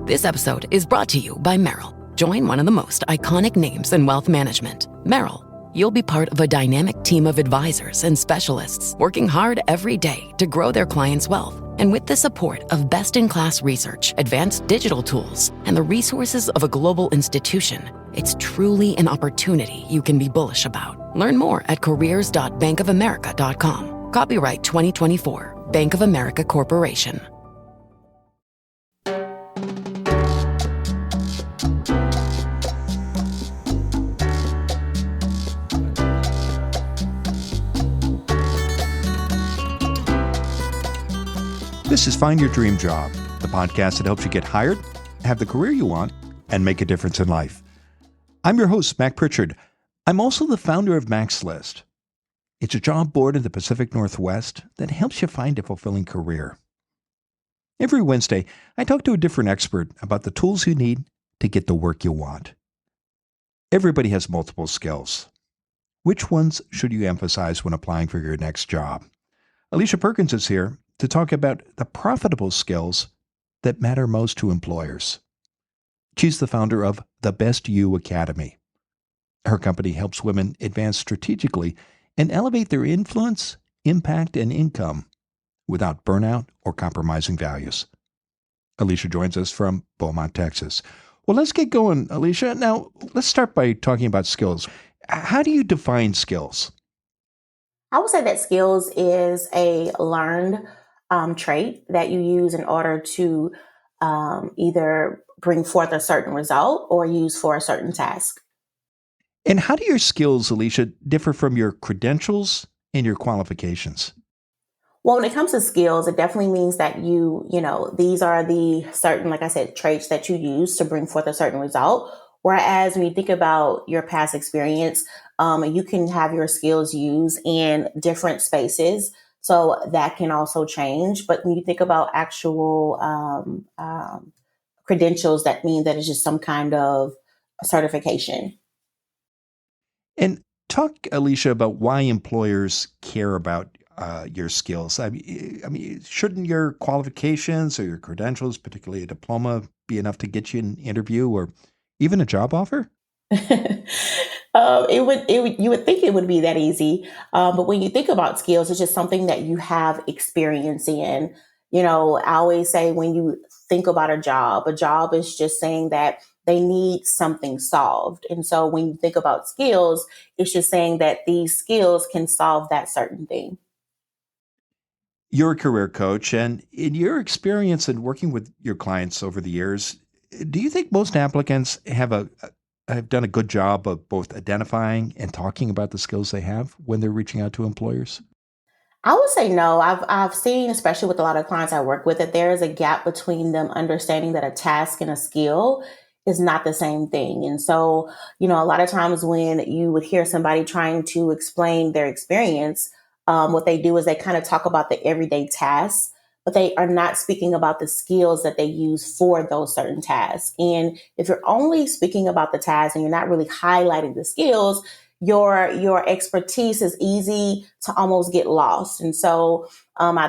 This episode is brought to you by Merrill. Join one of the most iconic names in wealth management, Merrill. You'll be part of a dynamic team of advisors and specialists working hard every day to grow their clients' wealth. And with the support of best-in-class research, advanced digital tools, and the resources of a global institution, it's truly an opportunity you can be bullish about. Learn more at careers.bankofamerica.com. Copyright 2024, Bank of America Corporation. This is Find Your Dream Job, the podcast that helps you get hired, have the career you want, and make a difference in life. I'm your host, Mac Pritchard. I'm also the founder of Mac's List. It's a job board in the Pacific Northwest that helps you find a fulfilling career. Every Wednesday, I talk to a different expert about the tools you need to get the work you want. Everybody has multiple skills. Which ones should you emphasize when applying for your next job? Alicia Perkins is here to talk about the profitable skills that matter most to employers. She's the founder of the Best You Academy. Her company helps women advance strategically and elevate their influence, impact, and income without burnout or compromising values. Alicia joins us from Beaumont, Texas. Well, let's get going, Alicia. Now, let's start by talking about skills. How do you define skills? I would say that skills is a learned trait that you use in order to either bring forth a certain result or use for a certain task. And how do your skills, Alicia, differ from your credentials and your qualifications? Well, when it comes to skills, it definitely means that these are the certain, like I said, traits that you use to bring forth a certain result. Whereas when you think about your past experience, you can have your skills used in different spaces. So that can also change. But when you think about actual credentials, that mean that it's just some kind of certification. And talk, Alicia, about why employers care about your skills. I mean, shouldn't your qualifications or your credentials, particularly a diploma, be enough to get you an interview or even a job offer? You would think it would be that easy. But when you think about skills, it's just something that you have experience in. I always say when you think about a job is just saying that they need something solved. And so when you think about skills, it's just saying that these skills can solve that certain thing. You're a career coach, and in your experience in working with your clients over the years, do you think most applicants have done a good job of both identifying and talking about the skills they have when they're reaching out to employers? I would say no. I've seen, especially with a lot of clients I work with, that there is a gap between them understanding that a task and a skill is not the same thing. And so, a lot of times when you would hear somebody trying to explain their experience, what they do is they kind of talk about the everyday tasks, but they are not speaking about the skills that they use for those certain tasks. And if you're only speaking about the tasks and you're not really highlighting the skills, your expertise is easy to almost get lost. And so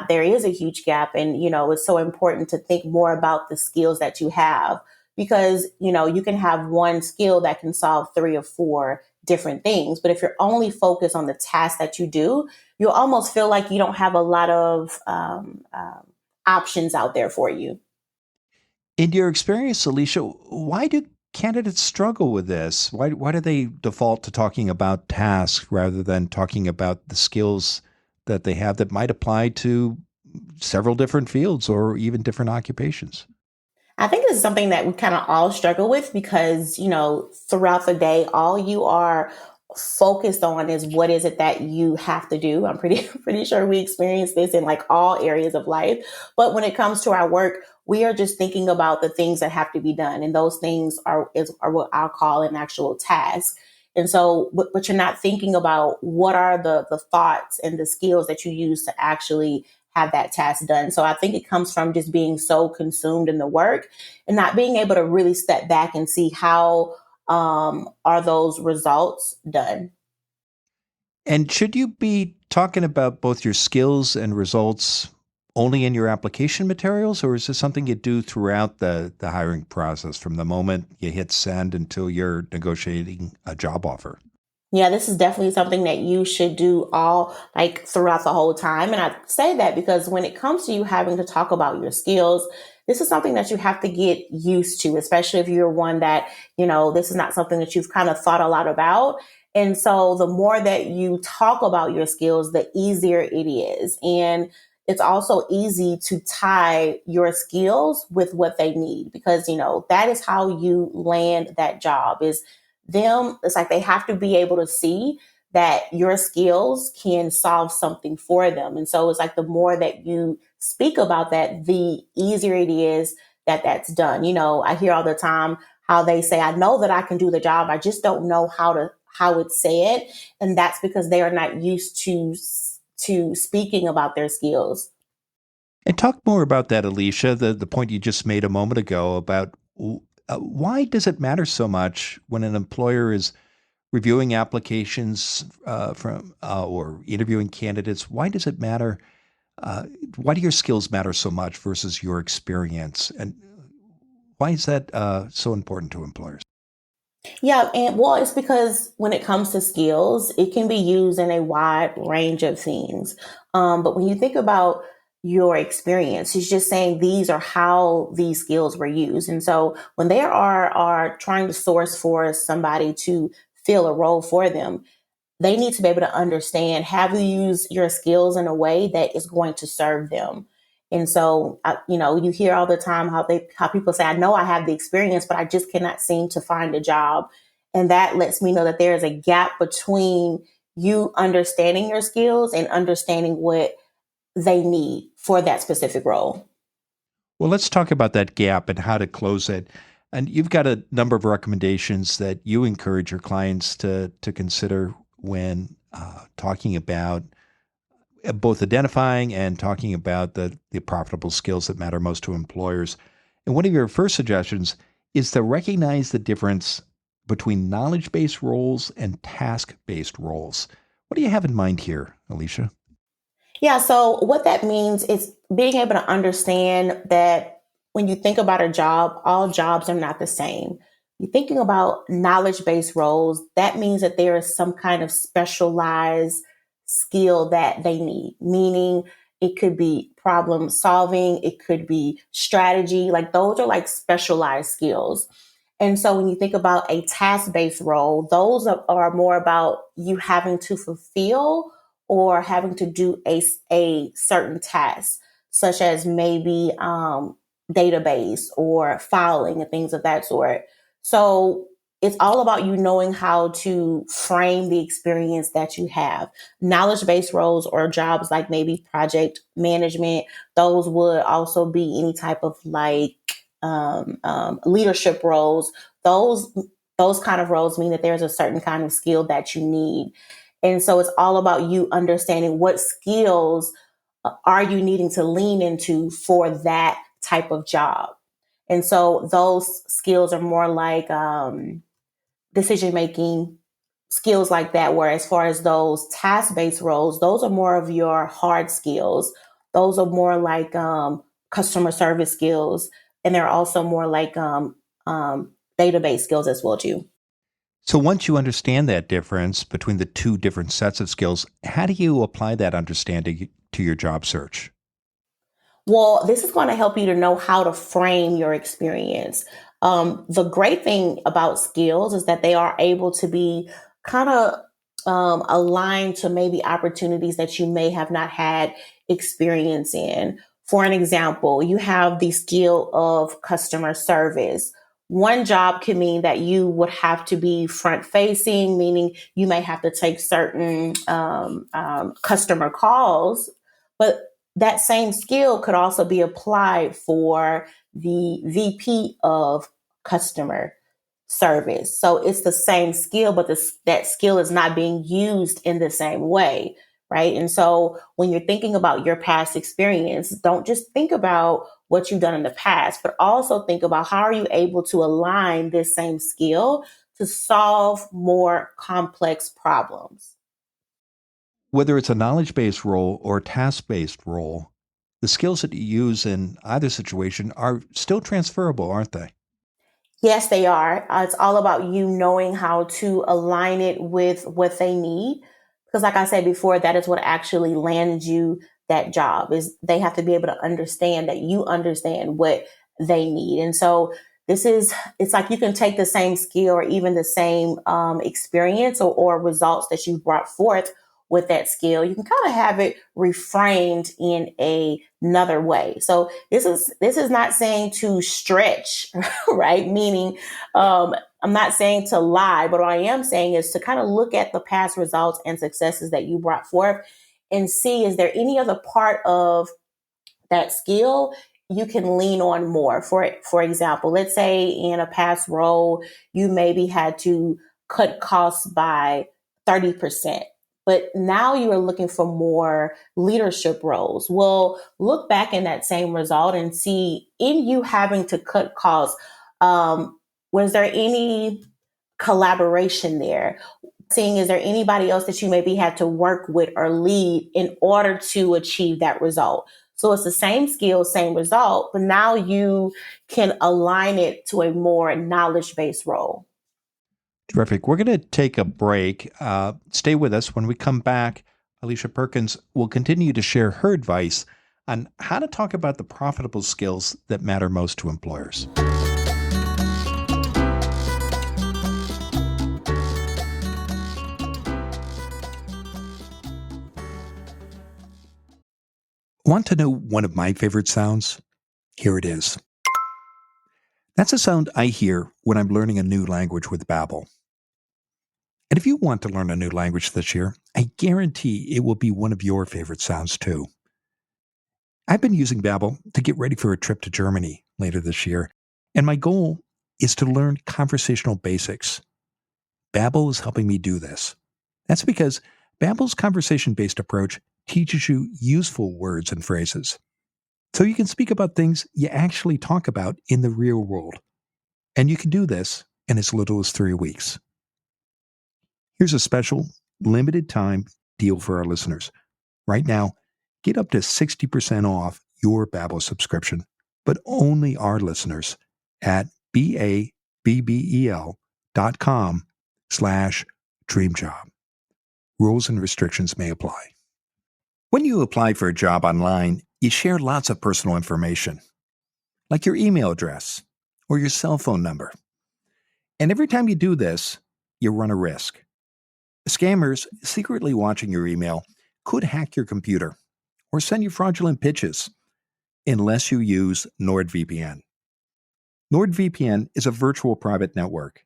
there is a huge gap. And, it's so important to think more about the skills that you have because, you can have one skill that can solve 3 or 4 different things. But if you're only focused on the task that you do, you'll almost feel like you don't have a lot of options out there for you. In your experience, Alicia, why do candidates struggle with this? Why do they default to talking about tasks rather than talking about the skills that they have that might apply to several different fields or even different occupations? I think this is something that we kind of all struggle with because, throughout the day, all you are focused on is what is it that you have to do. I'm pretty sure we experience this in like all areas of life. But when it comes to our work, we are just thinking about the things that have to be done. And those things are what I'll call an actual task. And so, but you're not thinking about what are the thoughts and the skills that you use to actually have that task done. So I think it comes from just being so consumed in the work and not being able to really step back and see how are those results done. And should you be talking about both your skills and results only in your application materials, or is this something you do throughout the hiring process from the moment you hit send until you're negotiating a job offer? Yeah, this is definitely something that you should do all like throughout the whole time. And I say that because when it comes to you having to talk about your skills, this is something that you have to get used to, especially if you're one that, this is not something that you've kind of thought a lot about. And so the more that you talk about your skills, the easier it is. And it's also easy to tie your skills with what they need because, that is how you land that job is them. It's like they have to be able to see that your skills can solve something for them. And so it's like the more that you speak about that, the easier it is that that's done. I hear all the time how they say, I know that I can do the job. I just don't know how it's said. And that's because they are not used to speaking about their skills. And talk more about that, Alicia, the point you just made a moment ago about why does it matter so much when an employer is reviewing applications from or interviewing candidates? Why does it matter? Why do your skills matter so much versus your experience? And why is that so important to employers? Yeah, and well, it's because when it comes to skills, it can be used in a wide range of things. But when you think about your experience, it's just saying these are how these skills were used. And so when they are trying to source for somebody to fill a role for them, they need to be able to understand, have you used your skills in a way that is going to serve them? And so, you hear all the time how people say, I know I have the experience, but I just cannot seem to find a job. And that lets me know that there is a gap between you understanding your skills and understanding what they need for that specific role. Well, let's talk about that gap and how to close it. And you've got a number of recommendations that you encourage your clients to consider when talking about both identifying and talking about the profitable skills that matter most to employers. And one of your first suggestions is to recognize the difference between knowledge-based roles and task-based roles. What do you have in mind here, Alicia? Yeah. So what that means is being able to understand that when you think about a job, all jobs are not the same. You're thinking about knowledge based roles. That means that there is some kind of specialized skill that they need, meaning it could be problem solving. It could be strategy. Like those are like specialized skills. And so when you think about a task based role, those are more about you having to fulfill or having to do a certain task, such as maybe database or filing and things of that sort. So it's all about you knowing how to frame the experience that you have. Knowledge based roles or jobs like maybe project management, those would also be any type of like leadership roles. Those kind of roles mean that there's a certain kind of skill that you need. And so it's all about you understanding what skills are you needing to lean into for that type of job. And so those skills are more like decision making skills like that, where as far as those task based roles, those are more of your hard skills. Those are more like customer service skills. And they're also more like database skills as well too. So once you understand that difference between the two different sets of skills, how do you apply that understanding to your job search? Well, this is going to help you to know how to frame your experience. The great thing about skills is that they are able to be kind of aligned to maybe opportunities that you may have not had experience in. For an example, you have the skill of customer service. One job can mean that you would have to be front facing, meaning you may have to take certain customer calls, but that same skill could also be applied for the VP of customer service. So it's the same skill, but that skill is not being used in the same way, right? And so when you're thinking about your past experience, don't just think about what you've done in the past, but also think about how are you able to align this same skill to solve more complex problems. Whether it's a knowledge-based role or a task-based role, The skills that you use in either situation are still transferable, aren't they? Yes, they are. It's all about you knowing how to align it with what they need. Because like I said before, that is what actually lands you that job is they have to be able to understand that you understand what they need. And so it's like you can take the same skill or even the same experience or results that you brought forth with that skill. You can kind of have it reframed in another way. So this is not saying to stretch, right? Meaning, I'm not saying to lie, but what I am saying is to kind of look at the past results and successes that you brought forth and see, is there any other part of that skill you can lean on more? For example, let's say in a past role, you maybe had to cut costs by 30%. But now you are looking for more leadership roles. Well, look back in that same result and see in you having to cut costs, was there any collaboration there? Seeing, is there anybody else that you maybe had to work with or lead in order to achieve that result? So it's the same skill, same result, but now you can align it to a more knowledge-based role. Terrific. We're going to take a break. Stay with us. When we come back, Alicia Perkins will continue to share her advice on how to talk about the profitable skills that matter most to employers. Want to know one of my favorite sounds? Here it is. That's a sound I hear when I'm learning a new language with Babbel. And if you want to learn a new language this year, I guarantee it will be one of your favorite sounds too. I've been using Babbel to get ready for a trip to Germany later this year, and my goal is to learn conversational basics. Babbel is helping me do this. That's because Babbel's conversation-based approach teaches you useful words and phrases, so you can speak about things you actually talk about in the real world. And you can do this in as little as 3 weeks. Here's a special, limited time deal for our listeners. Right now, get up to 60% off your Babbel subscription, but only our listeners at babbel.com/dreamjob. Rules and restrictions may apply. When you apply for a job online, you share lots of personal information, like your email address or your cell phone number. And every time you do this, you run a risk. Scammers secretly watching your email could hack your computer or send you fraudulent pitches unless you use NordVPN. NordVPN is a virtual private network.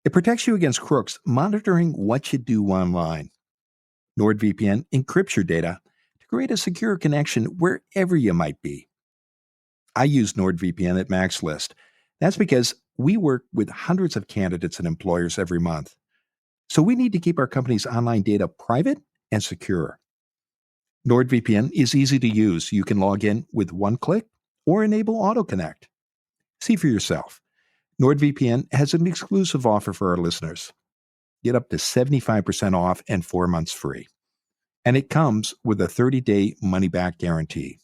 It protects you against crooks monitoring what you do online. NordVPN encrypts your data to create a secure connection wherever you might be. I use NordVPN at MaxList. That's because we work with hundreds of candidates and employers every month. So we need to keep our company's online data private and secure. NordVPN is easy to use. You can log in with one click or enable AutoConnect. See for yourself. NordVPN has an exclusive offer for our listeners. Get up to 75% off and 4 months free. And it comes with a 30-day money-back guarantee.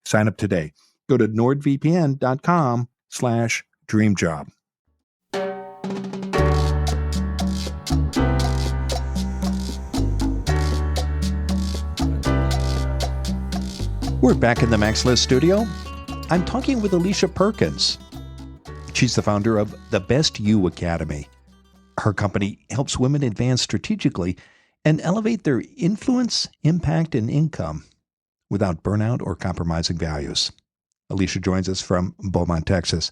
Sign up today. Go to nordvpn.com/dreamjob. We're back in the MaxList studio. I'm talking with Alicia Perkins. She's the founder of the Best You Academy. Her company helps women advance strategically and elevate their influence, impact, and income without burnout or compromising values. Alicia joins us from Beaumont, Texas.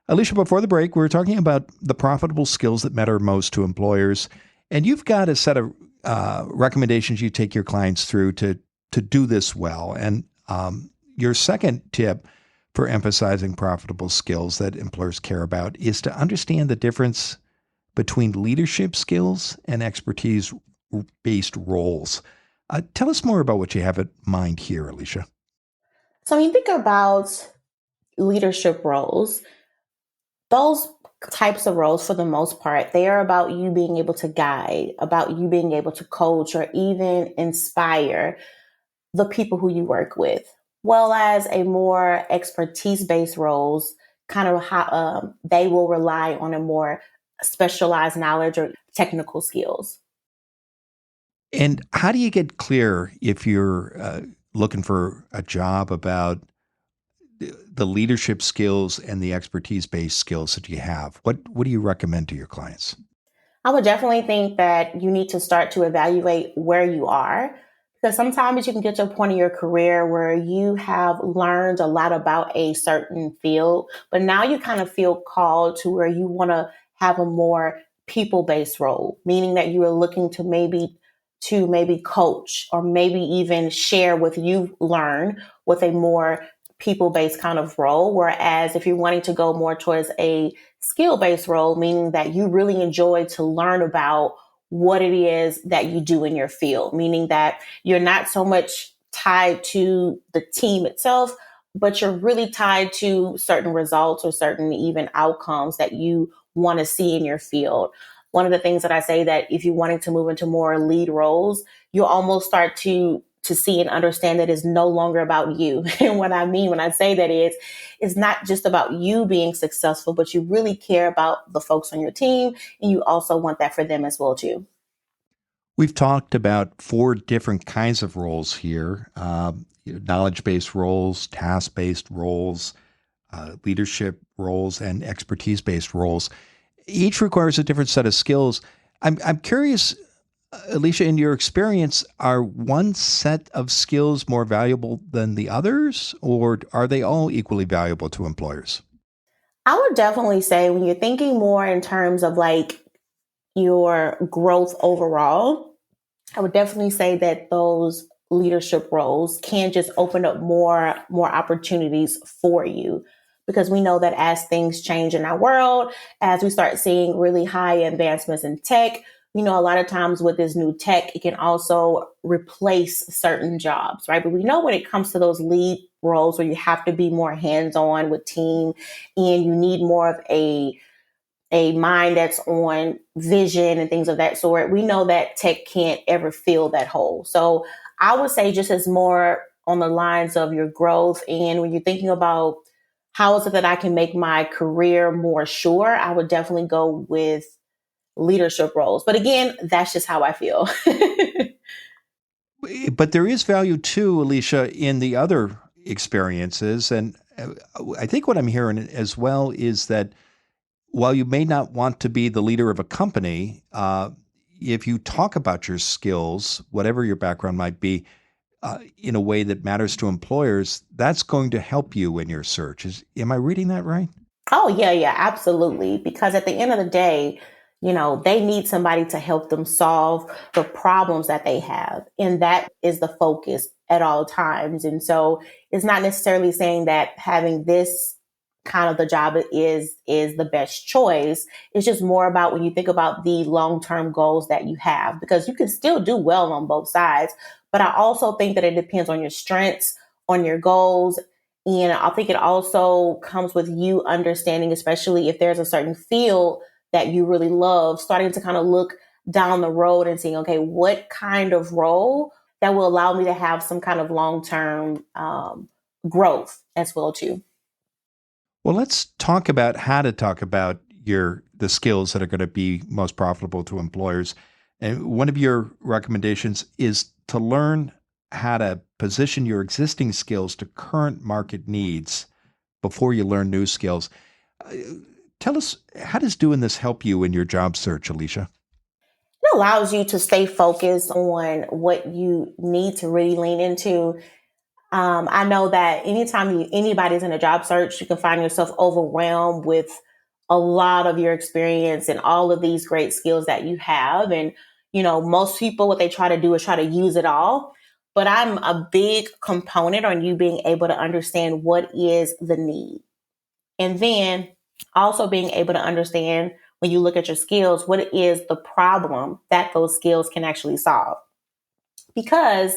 Alicia, before the break, we were talking about the profitable skills that matter most to employers, and you've got a set of recommendations you take your clients through to do this well. And your second tip for emphasizing profitable skills that employers care about is to understand the difference between leadership skills and expertise-based roles. Tell us more about what you have in mind here, Alicia. So when you think about leadership roles, those types of roles, for the most part, they are about you being able to guide, about you being able to coach or even inspire the people who you work with. well as a more expertise-based roles, kind of how they will rely on a more specialized knowledge or technical skills. And how do you get clear if you're looking for a job about the leadership skills and the expertise-based skills that you have? What do you recommend to your clients? I would definitely think that you need to start to evaluate where you are, because sometimes you can get to a point in your career where you have learned a lot about a certain field, but now you kind of feel called to where you want to have a more people-based role, meaning that you are looking to maybe coach or maybe even share what you've learned with a more people-based kind of role. Whereas if you're wanting to go more towards a skill-based role, meaning that you really enjoy to learn about what it is that you do in your field, meaning that you're not so much tied to the team itself, but you're really tied to certain results or certain even outcomes that you want to see in your field. One of the things that I say that if you're wanting to move into more lead roles, you'll almost start to see and understand that it's no longer about you. And what I mean when I say that is, it's not just about you being successful, but you really care about the folks on your team, and you also want that for them as well too. We've talked about four different kinds of roles here: knowledge-based roles, task-based roles, leadership roles, and expertise-based roles. Each requires a different set of skills. I'm curious, Alicia, in your experience, are one set of skills more valuable than the others, or are they all equally valuable to employers? I would definitely say when you're thinking more in terms of like your growth overall, I would definitely say that those leadership roles can just open up more opportunities for you, because we know that as things change in our world, as we start seeing really high advancements in tech, a lot of times with this new tech, it can also replace certain jobs, right? But we know when it comes to those lead roles where you have to be more hands-on with team and you need more of a mind that's on vision and things of that sort, we know that tech can't ever fill that hole. So I would say just as more on the lines of your growth. And when you're thinking about how is it that I can make my career more sure, I would definitely go with leadership roles. But again, that's just how I feel. But there is value too, Alicia, in the other experiences. And I think what I'm hearing as well is that while you may not want to be the leader of a company, if you talk about your skills, whatever your background might be, in a way that matters to employers, that's going to help you in your search. Am I reading that right? Oh, yeah, yeah, absolutely. Because at the end of the day, they need somebody to help them solve the problems that they have. And that is the focus at all times. And so it's not necessarily saying that having this kind of the job is the best choice. It's just more about when you think about the long-term goals that you have, because you can still do well on both sides. But I also think that it depends on your strengths, on your goals. And I think it also comes with you understanding, especially if there's a certain field that you really love, starting to kind of look down the road and saying, okay, what kind of role that will allow me to have some kind of long-term growth as well too. Well, let's talk about how to talk about the skills that are going to be most profitable to employers. And one of your recommendations is to learn how to position your existing skills to current market needs before you learn new skills. Uh, Tell us, how does doing this help you in your job search, Alicia? It allows you to stay focused on what you need to really lean into. I know that anytime anybody's in a job search, you can find yourself overwhelmed with a lot of your experience and all of these great skills that you have. And, most people, what they try to do is try to use it all. But I'm a big component on you being able to understand what is the need. And then also being able to understand when you look at your skills, what is the problem that those skills can actually solve. Because,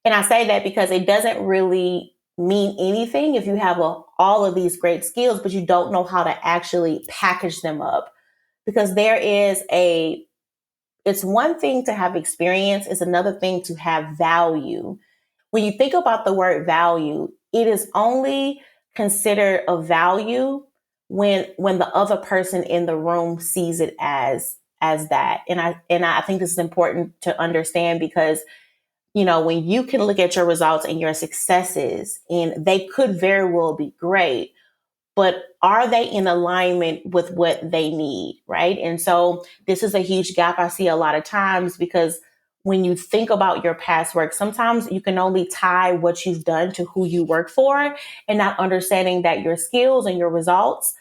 and I say that because it doesn't really mean anything if you have all of these great skills, but you don't know how to actually package them up. Because it's one thing to have experience, it's another thing to have value. When you think about the word value, it is only considered a value when the other person in the room sees it as that. And I think this is important to understand because when you can look at your results and your successes, and they could very well be great, but are they in alignment with what they need, right? And so this is a huge gap I see a lot of times because when you think about your past work, sometimes you can only tie what you've done to who you work for and not understanding that your skills and your results,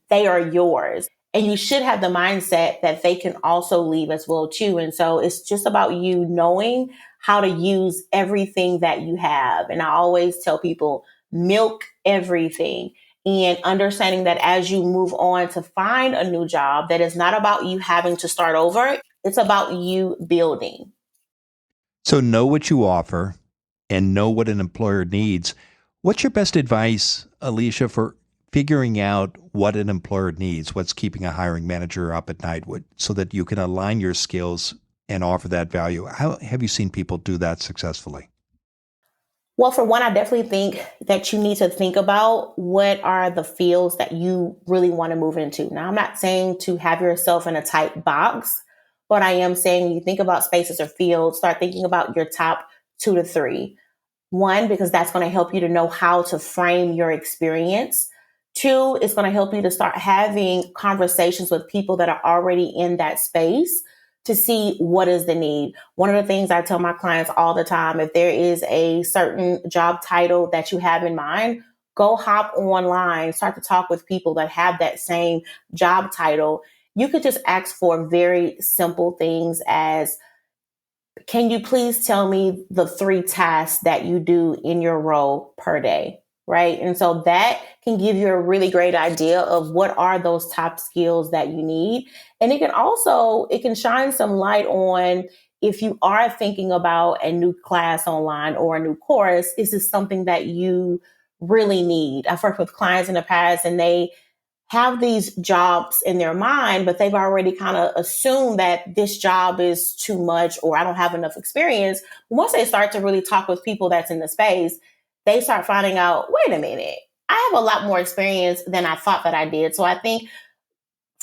they are yours. And you should have the mindset that they can also leave as well too. And so it's just about you knowing how to use everything that you have. And I always tell people, milk everything. And understanding that as you move on to find a new job, that it's not about you having to start over. It's about you building. So know what you offer and know what an employer needs. What's your best advice, Alicia, for figuring out what an employer needs? What's keeping a hiring manager up at night so that you can align your skills and offer that value? How have you seen people do that successfully? Well, for one, I definitely think that you need to think about what are the fields that you really want to move into. Now, I'm not saying to have yourself in a tight box, but I am saying you think about spaces or fields, start thinking about your top 2 to 3. One, because that's going to help you to know how to frame your experience. 2, it's going to help you to start having conversations with people that are already in that space to see what is the need. One of the things I tell my clients all the time, if there is a certain job title that you have in mind, go hop online, start to talk with people that have that same job title. You could just ask for very simple things as, can you please tell me the 3 tasks that you do in your role per day? Right. And so that can give you a really great idea of what are those top skills that you need. And it can shine some light on if you are thinking about a new class online or a new course, is this something that you really need? I've worked with clients in the past and they have these jobs in their mind, but they've already kind of assumed that this job is too much or I don't have enough experience. Once they start to really talk with people that's in the space, they start finding out, wait a minute, I have a lot more experience than I thought that I did. So I think,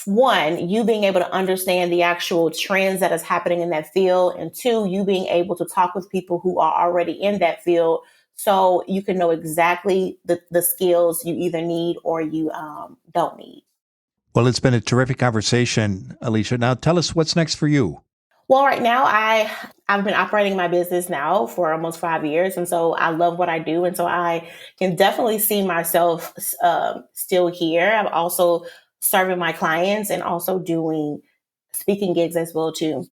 one, you being able to understand the actual trends that is happening in that field, and 2, you being able to talk with people who are already in that field so you can know exactly the skills you either need or you don't need. Well, it's been a terrific conversation, Alicia. Now tell us what's next for you. Well, right now I've been operating my business now for almost 5 years. And so I love what I do. And so I can definitely see myself still here. I'm also serving my clients and also doing speaking gigs as well, too.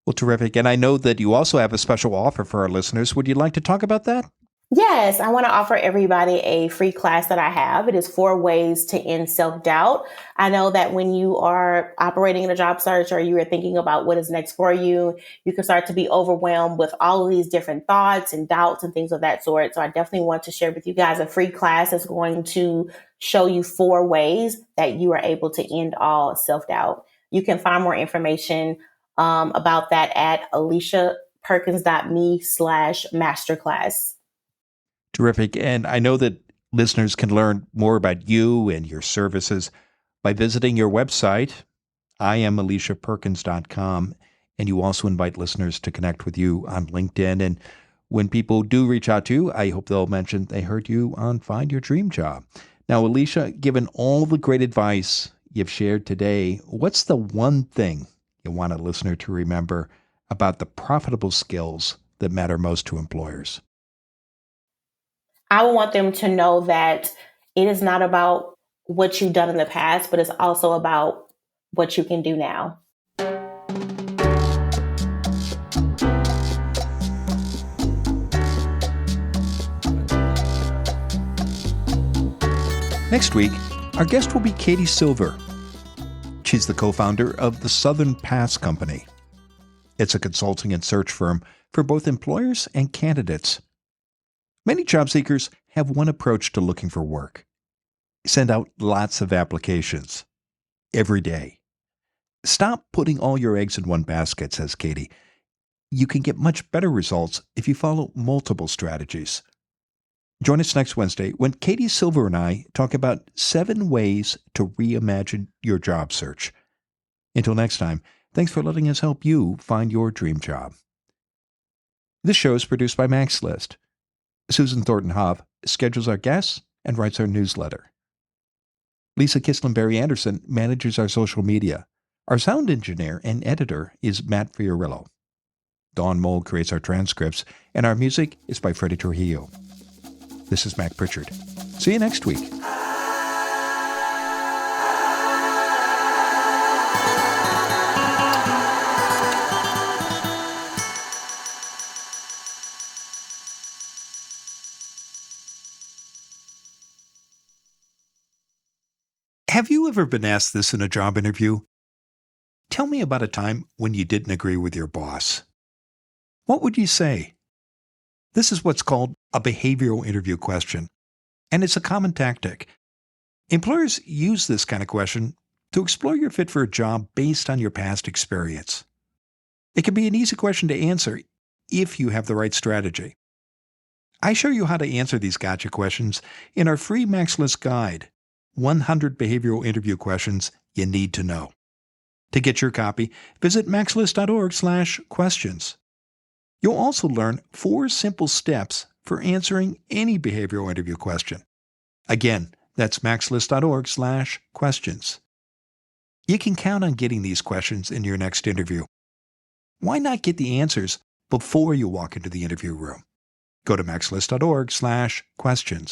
Well, terrific. And I know that you also have a special offer for our listeners. Would you like to talk about that? Yes, I want to offer everybody a free class that I have. It is 4 ways to end self-doubt. I know that when you are operating in a job search or you are thinking about what is next for you, you can start to be overwhelmed with all of these different thoughts and doubts and things of that sort. So I definitely want to share with you guys a free class that's going to show you 4 ways that you are able to end all self-doubt. You can find more information about that at aliciaperkins.me/masterclass. Terrific. And I know that listeners can learn more about you and your services by visiting your website, IamAliciaPerkins.com. And you also invite listeners to connect with you on LinkedIn. And when people do reach out to you, I hope they'll mention they heard you on Find Your Dream Job. Now, Alicia, given all the great advice you've shared today, what's the one thing you want a listener to remember about the profitable skills that matter most to employers? I would want them to know that it is not about what you've done in the past, but it's also about what you can do now. Next week, our guest will be Katie Silver. She's the co-founder of the Southern Pass Company. It's a consulting and search firm for both employers and candidates. Many job seekers have one approach to looking for work. Send out lots of applications every day. Stop putting all your eggs in one basket, says Katie. You can get much better results if you follow multiple strategies. Join us next Wednesday when Katie Silver and I talk about 7 ways to reimagine your job search. Until next time, thanks for letting us help you find your dream job. This show is produced by Max List. Susan Thornton-Hobb schedules our guests and writes our newsletter. Lisa Kislenberry-Anderson manages our social media. Our sound engineer and editor is Matt Fiorillo. Dawn Mole creates our transcripts, and our music is by Freddie Trujillo. This is Mac Pritchard. See you next week. Have you ever been asked this in a job interview? Tell me about a time when you didn't agree with your boss. What would you say? This is what's called a behavioral interview question, and it's a common tactic. Employers use this kind of question to explore your fit for a job based on your past experience. It can be an easy question to answer if you have the right strategy. I show you how to answer these gotcha questions in our free Max List guide, 100 Behavioral Interview Questions You Need to Know. To get your copy, visit maxlist.org/questions. You'll also learn 4 simple steps for answering any behavioral interview question. Again, that's maxlist.org/questions. You can count on getting these questions in your next interview. Why not get the answers before you walk into the interview room? Go to maxlist.org/questions.